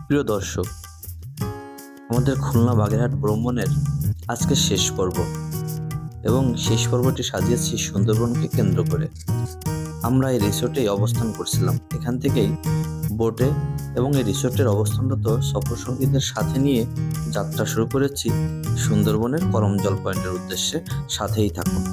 প্রিয় দর্শক, আমাদের খুলনা বাগেরহাট ভ্রমণের আজকে শেষ পর্ব এবং শেষ পর্বটি সাজিয়েছি সুন্দরবনকে কেন্দ্র করে। আমরা এই রিসোর্টেই অবস্থান করছিলাম। এখান থেকেই বোটে এবং এই রিসোর্টের অবস্থানরত সফর সঙ্গীদের সাথে নিয়ে যাত্রা শুরু করেছি সুন্দরবনের করমজল পয়েন্টের উদ্দেশ্যে। সাথেই থাকুন।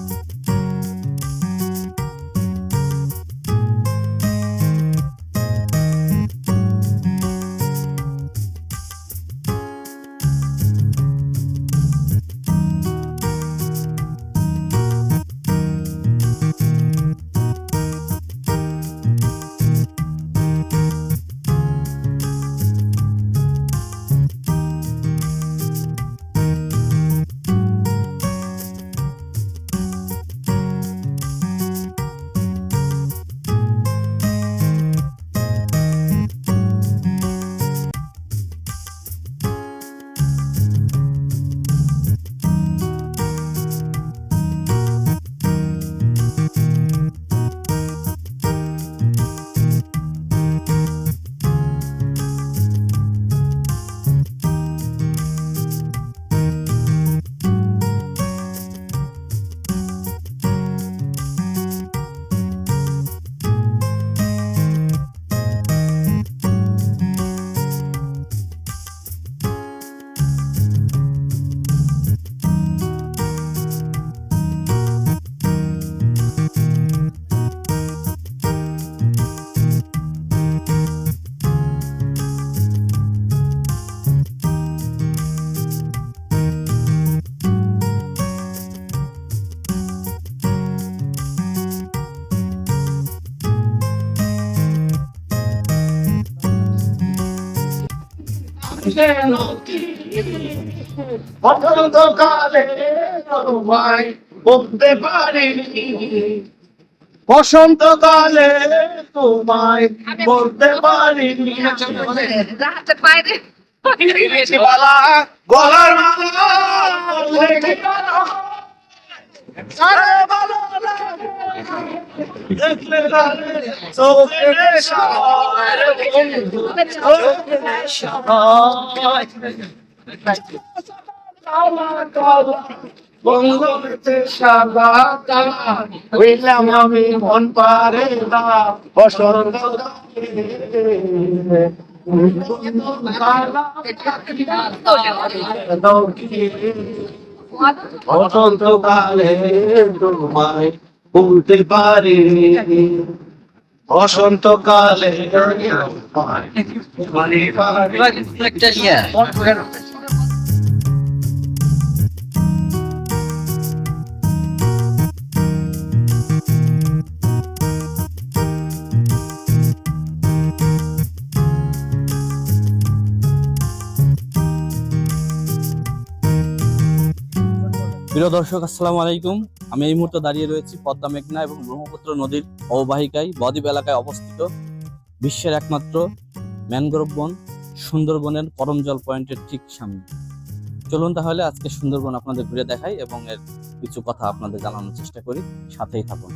বসন্তকালে তোমায় বলতে পারিনি, বসন্তকালে তোমায় বলতে পারিনি। বালা গলার মালা দেখলে চোখে বঙ্গতে সাদা কালা হইলাম আমি মন পারে না। বসন্ত বসন্তকালে তোমায় ভুলতে পারিনি, বসন্তকালে প্রিয় দর্শক, আসসালামু আলাইকুম। আমি এই মুহূর্তে দাঁড়িয়ে রয়েছি পদ্মা, মেঘনা এবং ব্রহ্মপুত্র নদীর অববাহিকায় বদ্বীপ এলাকায় অবস্থিত বিশ্বের একমাত্র ম্যানগ্রোভ বন সুন্দরবনের করমজল পয়েন্টের ঠিক সামনে। চলুন তাহলে আজকে সুন্দরবন আপনাদের ঘুরে দেখাই এবং এর কিছু কথা আপনাদের জানানোর চেষ্টা করি। সাথেই থাকুন।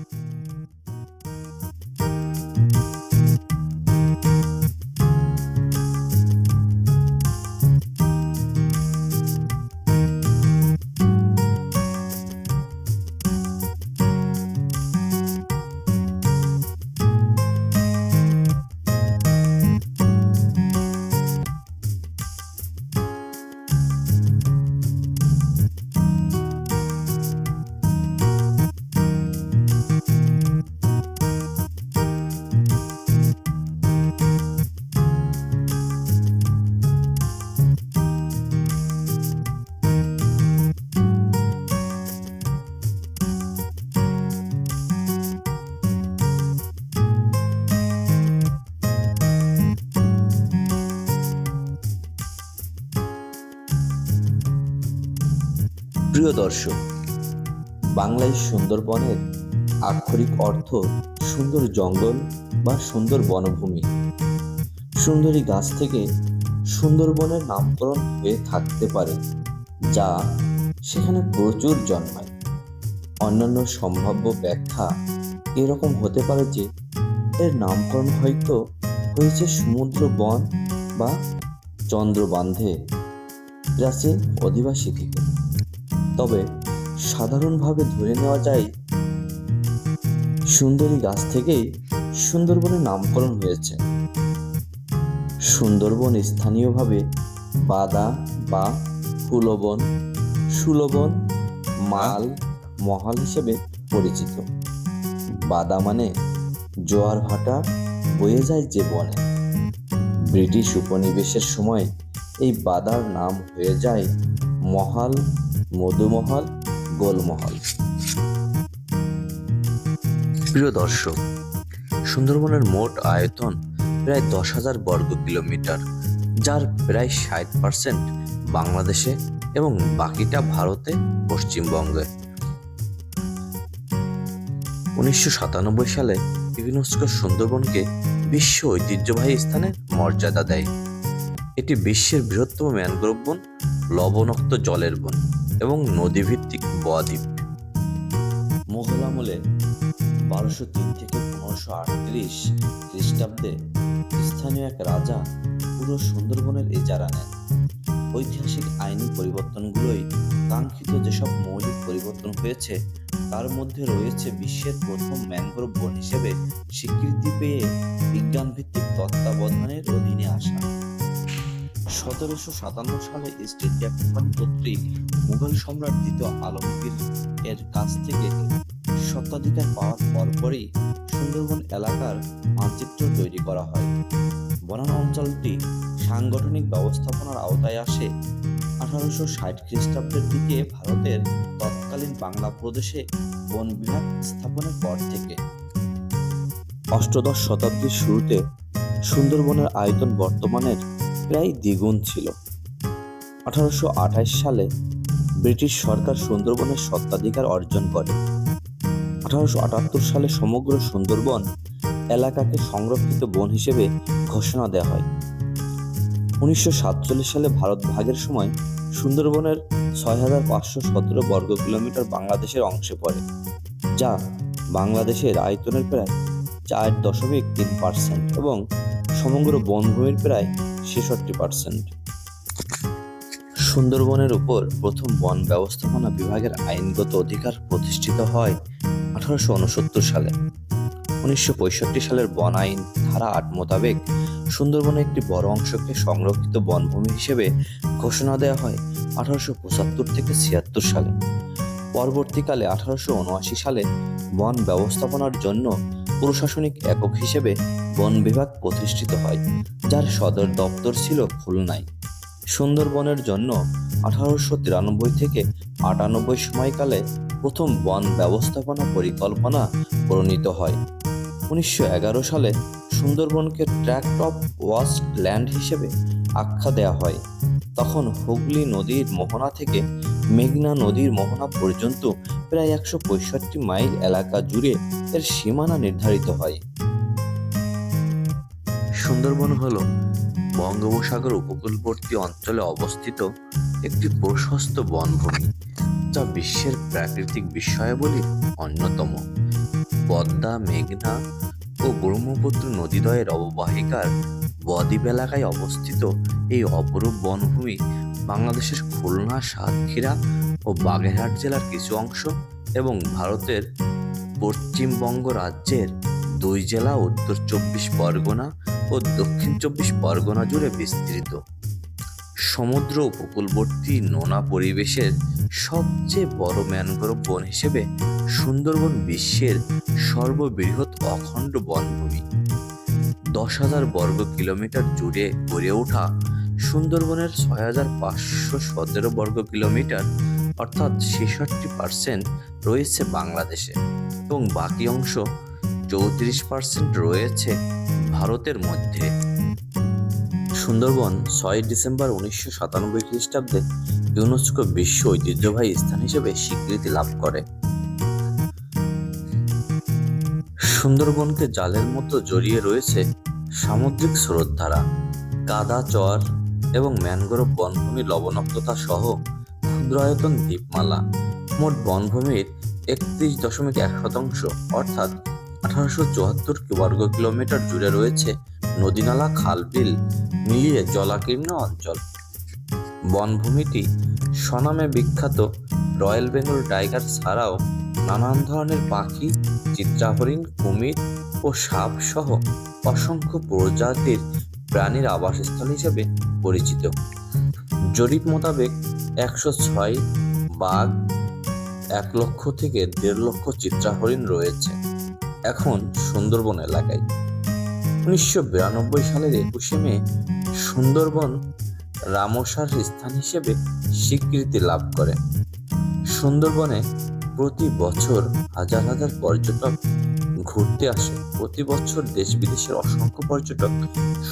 প্রিয় দর্শক, বাংলায় সুন্দরবনের আক্ষরিক অর্থ সুন্দর জঙ্গল বা সুন্দর বনভূমি। সুন্দরী গাছ থেকে সুন্দরবনের নামকরণ হয়ে থাকতে পারে, যা সেখানে প্রচুর জন্মায়। অন্যান্য সম্ভাব্য ব্যাখ্যা এরকম হতে পারে যে এর নামকরণ হয়তো হয়েছে সমুদ্র বন বা চন্দ্রবান্ধে প্রাচীন অধিবাসী থেকে। তবে সাধারণভাবে ধরে নেওয়া যায় সুন্দরী গাছ থেকেই সুন্দরবনের নামকরণ হয়েছে। সুন্দরবন স্থানীয়ভাবে বাদা বা ফুলবন, সুলবন, মাল, মহাল হিসেবে পরিচিত। বাদা মানে জোয়ার ভাটা বয়ে যায় যে বনে। ব্রিটিশ উপনিবেশের সময় এই বাদার নাম হয়ে যায় মহাল, মধুমহল, গোলমহল। প্রিয় দর্শক, সুন্দরবনের মোট আয়তন প্রায় 10,000 বর্গ কিলোমিটার, যার প্রায় 60% বাংলাদেশে এবং বাকিটা ভারতে, পশ্চিমবঙ্গে। 1997 সালে ইউনেস্কো সুন্দরবনকে বিশ্ব ঐতিহ্যবাহী স্থানের মর্যাদা দেয়। এটি বিশ্বের বৃহত্তম ম্যানগ্রোভ বন, লবণাক্ত জলের বন এবং নদীভিত্তিক বদ্বীপ। মোগল আমলে 1203 থেকে 1538 খ্রিস্টাব্দে স্থানীয় এক রাজা পুরো সুন্দরবনের ইজারা নেন। ঐতিহাসিক আইনি পরিবর্তনগুলোই কাঙ্ক্ষিত যেসব মৌলিক পরিবর্তন হয়েছে তার মধ্যে রয়েছে বিশ্বের প্রথম ম্যানগ্রোভ বন হিসেবে স্বীকৃতি পেয়ে বিজ্ঞানভিত্তিক তত্ত্বাবধানের অধীনে আসা। 1757 সালে ইস্ট ইন্ডিয়া কোম্পানি কর্তৃক মুঘল সম্রাট দ্বিতীয় আলমগীর এর কাছ থেকে স্বত্বাধিকার পাওয়ার পরপরই সুন্দরবন এলাকার মানচিত্র তৈরি করা হয়। বনাম অঞ্চলটি সাংগঠনিক ব্যবস্থাপনার আওতায় আসে 1860 খ্রিস্টাব্দের দিকে ভারতের তৎকালীন বাংলা প্রদেশে বন বিভাগ স্থাপনের পর থেকে। অষ্টাদশ শতাব্দীর শুরুতে সুন্দরবনের আয়তন বর্তমানের প্রায় দ্বিগুণ ছিল। 1828 সালে ব্রিটিশ সরকার সুন্দরবনের স্বত্বাধিকার অর্জন করে। 1878 সালে সমগ্র সুন্দরবন এলাকাকে সংরক্ষিত বন হিসেবে ঘোষণা দেওয়া হয়। 1947 সালে ভারত ভাগের সময় সুন্দরবনের 6,517 বর্গ কিলোমিটার বাংলাদেশের অংশে পড়ে, যা বাংলাদেশের আয়তনের প্রায় 4.3% এবং সমগ্র বনভূমির প্রায় 66%। সুন্দরবনের উপর প্রথম বন ব্যবস্থাপনা বিভাগের আইনগত অধিকার প্রতিষ্ঠিত হয় 1869 সালে। 1965 সালের বন আইন ধারা 8 মোতাবেক সুন্দরবনের একটি বড় অংশকে সংরক্ষিত বনভূমি হিসেবে ঘোষণা দেওয়া হয় 1875 থেকে 76 সালে। পরবর্তীকালে 1879 সালে বন ব্যবস্থাপনার জন্য প্রশাসনিক একক হিসেবে বন বিভাগ প্রতিষ্ঠিত হয়, যার সদর দপ্তর ছিল খুলনায়। সুন্দরবনের জন্য 1893 থেকে 98 সময়কালে প্রথম বন ব্যবস্থাপনা পরিকল্পনা প্রণীত হয়। 1911 সালে সুন্দরবনকে ট্র্যাক্ট অফ ওয়াস্ট ল্যান্ড হিসেবে আখ্যা দেওয়া হয়। তখন হুগলি নদীর মোহনা থেকে মেঘনা নদীর মোহনা পর্যন্ত প্রায় 165 মাইল এলাকা জুড়ে এর সীমানা নির্ধারিত হয়। সুন্দরবন হলো বঙ্গোপসাগর উপকূলবর্তী অঞ্চলে অবস্থিত একটি প্রশস্ত বনভূমি, যা বিশ্বের প্রাকৃতিক বিস্ময়াবলীর অন্যতম। পদ্মা, মেঘনা ও ব্রহ্মপুত্র নদীদ্বয়ের অববাহিকার বদ্বীপ এলাকায় অবস্থিত এই অপরূপ বনভূমি বাংলাদেশের খুলনা, সাতক্ষীরা ও বাগেরহাট জেলার কিছু অংশ এবং ভারতের পশ্চিমবঙ্গ রাজ্যের 2 জেলা উত্তর 24 পরগনা ও দক্ষিণ 24 পরগনা জুড়ে বিস্তৃত। সমুদ্র উপকূলবর্তী নোনা পরিবেশের সবচেয়ে বড় ম্যানগ্রোভ বন হিসেবে সুন্দরবন বিশ্বের সর্ববৃহৎ অখণ্ড বনভূমি। 10,000 বর্গ কিলোমিটার জুড়ে গড়ে ওঠা সুন্দরবনের 6,517 বর্গ কিলোমিটার অর্থাৎ 66% রয়েছে বাংলাদেশে এবং বাকি অংশ 34% রয়েছে ভারতের মধ্যে। সুন্দরবন 6 ডিসেম্বর 1997 খ্রিস্টাব্দে ইউনেস্কো বিশ্ব ঐতিহ্যবাহী স্থান হিসেবে স্বীকৃতি লাভ করে। সুন্দরবনকে জালের মতো জড়িয়ে রয়েছে সামুদ্রিক স্রোতধারা, কাদা চর এবং ম্যানগ্রোভ বনভূমি, লবণাক্ততা সহ ক্ষুদ্রায়তন দ্বীপমালা। মোট বনভূমির 31.1% অর্থাৎ 1874 বর্গ কিলোমিটার জুড়ে রয়েছে নদীনালা, খাল-বিল মিলিয়ে জলাকীর্ণ অঞ্চল। বনভূমিটি স্বনামে বিখ্যাত রয়্যাল বেঙ্গল টাইগার ছাড়াও নানান ধরনের পাখি, চিত্রাহরিণ, কুমির ও সাপ সহ অসংখ্য প্রজাতির প্রাণীর আবাসস্থল হিসেবে পরিচিত। জরিপ মোতাবেক 106 বাঘ, 1 লক্ষ থেকে 1.5 লক্ষ চিত্রাহরিণ রয়েছে এখন সুন্দরবন এলাকায়। 1992 সালের 21শে মে সুন্দরবন রামসার স্থান হিসেবে স্বীকৃতি লাভ করে। সুন্দরবনে প্রতি বছর হাজার হাজার পর্যটক ঘুরতে আসে। প্রতি বছর দেশ বিদেশের অসংখ্য পর্যটক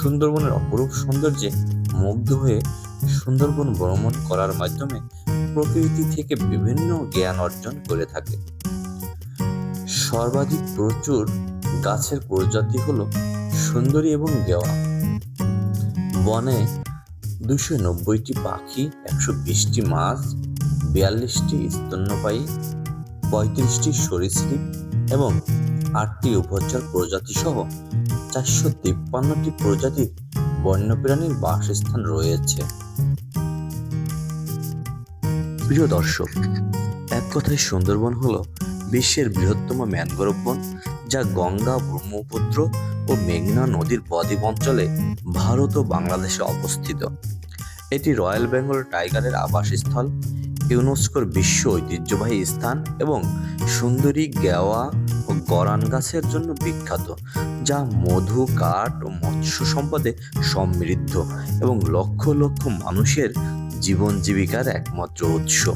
সুন্দরবনের অপরূপ সৌন্দর্যে মুগ্ধ হয়ে সুন্দরবন ভ্রমণ করার মাধ্যমে প্রকৃতি থেকে বিভিন্ন জ্ঞান অর্জন করে থাকে। সর্বাধিক প্রচুর গাছের প্রজাতি হলো সুন্দরী এবং গেওয়া। বনে 290টি পাখি, 120টি মাছ, 42টি স্তন্যপায়ী, 35টি সরীসৃপ এবং 8টি উভচর প্রজাতি সহ 453টি প্রজাতির বন্যপ্রাণীর বাসস্থান রয়েছে। প্রিয় দর্শক, এক কথায় সুন্দরবন হলো বিশ্বের বৃহত্তম ম্যানগ্রোভ বন, যা গঙ্গা, ব্রহ্মপুত্র ও মেঘনা নদীর বদ্বীপ অঞ্চলে ভারত ও বাংলাদেশে অবস্থিত। এটি রয়্যাল বেঙ্গল টাইগারের আবাসস্থল, ইউনেস্কোর বিশ্ব ঐতিহ্যবাহী স্থান এবং সুন্দরী, গেওয়া ও গরান গাছের জন্য বিখ্যাত, যা মধু, কাঠ ও মৎস্য সম্পদে সমৃদ্ধ এবং লক্ষ লক্ষ মানুষের জীবন জীবিকার একমাত্র উৎস।